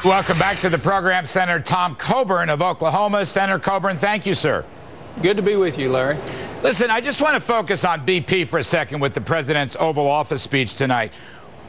Welcome back to the program. Senator Tom Coburn of Oklahoma. Senator Coburn, thank you, sir. Good to be with you, Larry. Listen, I just want to focus on BP for a second with the president's Oval Office speech tonight.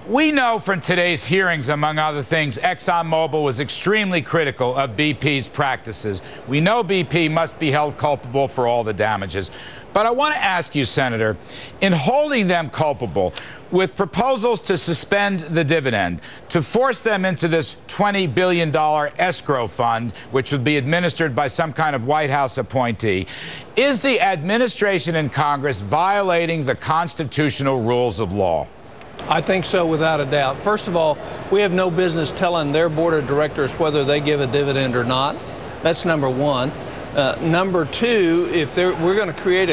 We know from today's hearings, among other things, ExxonMobil was extremely critical of BP's practices. We know BP must be held culpable for all the damages. But I want to ask you, Senator, in holding them culpable, with proposals to suspend the dividend, to force them into this $20 billion escrow fund, which would be administered by some kind of White House appointee, is the administration and Congress violating the constitutional rules of law? I think so, without a doubt. First of all, we have no business telling their board of directors whether they give a dividend or not. That's number one. Number two, if we're going to create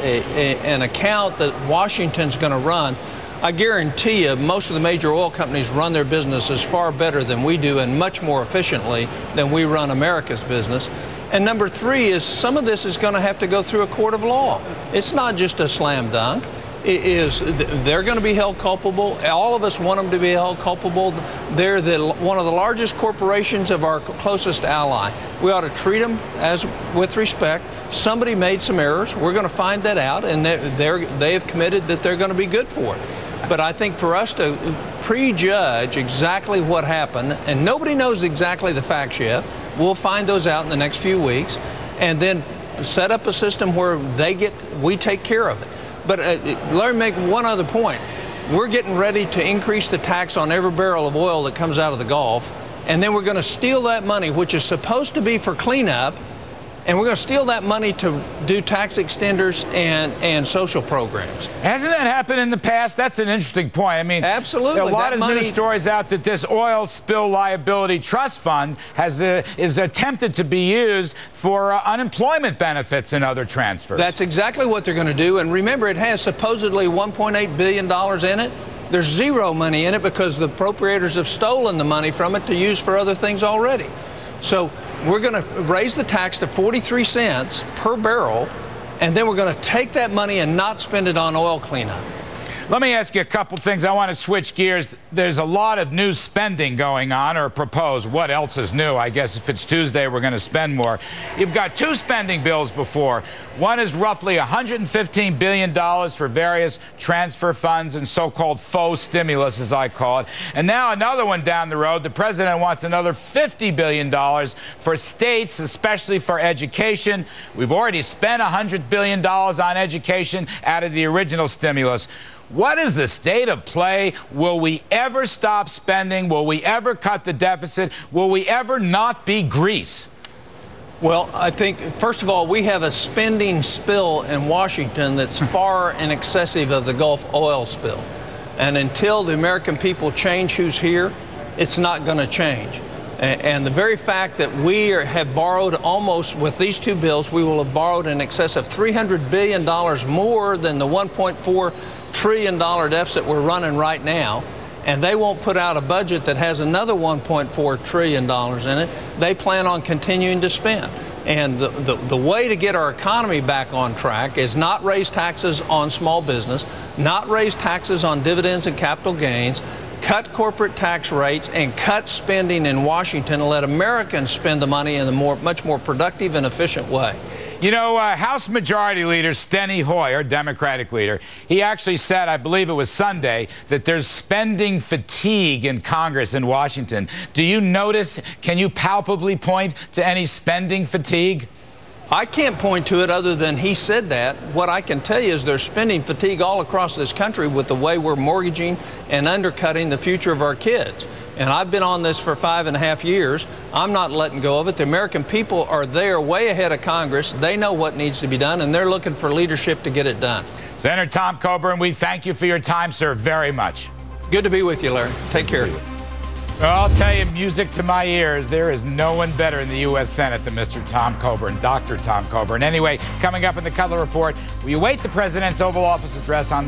an account that Washington's going to run, I guarantee you most of the major oil companies run their businesses far better than we do and much more efficiently than we run America's business. And number three is some of this is going to have to go through a court of law. It's not just a slam dunk. They're going to be held culpable. All of us want them to be held culpable. They're one of the largest corporations of our closest ally. We ought to treat them with respect. Somebody made some errors. We're going to find that out, and they have committed that they're going to be good for it. But I think for us to prejudge exactly what happened, and nobody knows exactly the facts yet, we'll find those out in the next few weeks, and then set up a system where we take care of it. But let me make one other point. We're getting ready to increase the tax on every barrel of oil that comes out of the Gulf, and then we're going to steal that money, which is supposed to be for cleanup, and we're going to steal that money to do tax extenders and social programs. Hasn't that happened in the past? That's an interesting point. I mean, absolutely. There are a lot of news stories out that this oil spill liability trust fund is attempted to be used for unemployment benefits and other transfers. That's exactly what they're going to do. And remember, it has supposedly $1.8 billion in it. There's zero money in it because the appropriators have stolen the money from it to use for other things already. So we're going to raise the tax to 43 cents per barrel, and then we're going to take that money and not spend it on oil cleanup. Let me ask you a couple things. I want to switch gears. There's a lot of new spending going on, or proposed. What else is new? I guess if it's Tuesday, we're going to spend more. You've got two spending bills before. One is roughly $115 billion for various transfer funds and so-called faux stimulus, as I call it. And now another one down the road. The president wants another $50 billion for states, especially for education. We've already spent $100 billion on education out of the original stimulus. What is the state of play? Will we ever stop spending? Will we ever cut the deficit? Will we ever not be Greece? Well, I think, first of all, we have a spending spill in Washington that's far in excessive of the Gulf oil spill. And until the American people change who's here, it's not going to change. And the very fact that we have borrowed almost, with these two bills, we will have borrowed in excess of $300 billion more than the $1.4 trillion deficit we're running right now, and they won't put out a budget that has another $1.4 trillion in it. They plan on continuing to spend. And the way to get our economy back on track is not raise taxes on small business, not raise taxes on dividends and capital gains, cut corporate tax rates, and cut spending in Washington and let Americans spend the money in a much more productive and efficient way. You know, House Majority Leader Steny Hoyer, Democratic leader, he actually said, I believe it was Sunday, that there's spending fatigue in Congress in Washington. Do you notice, can you palpably point to any spending fatigue? I can't point to it other than he said that. What I can tell you is there's spending fatigue all across this country with the way we're mortgaging and undercutting the future of our kids. And I've been on this for 5.5 years. I'm not letting go of it. The American people are there way ahead of Congress. They know what needs to be done, and they're looking for leadership to get it done. Senator Tom Coburn, we thank you for your time, sir, very much. Good to be with you, Larry. Take care. Well, I'll tell you, music to my ears, there is no one better in the U.S. Senate than Mr. Tom Coburn, Dr. Tom Coburn. Anyway, coming up in the Kudlow Report, we await the president's Oval Office address on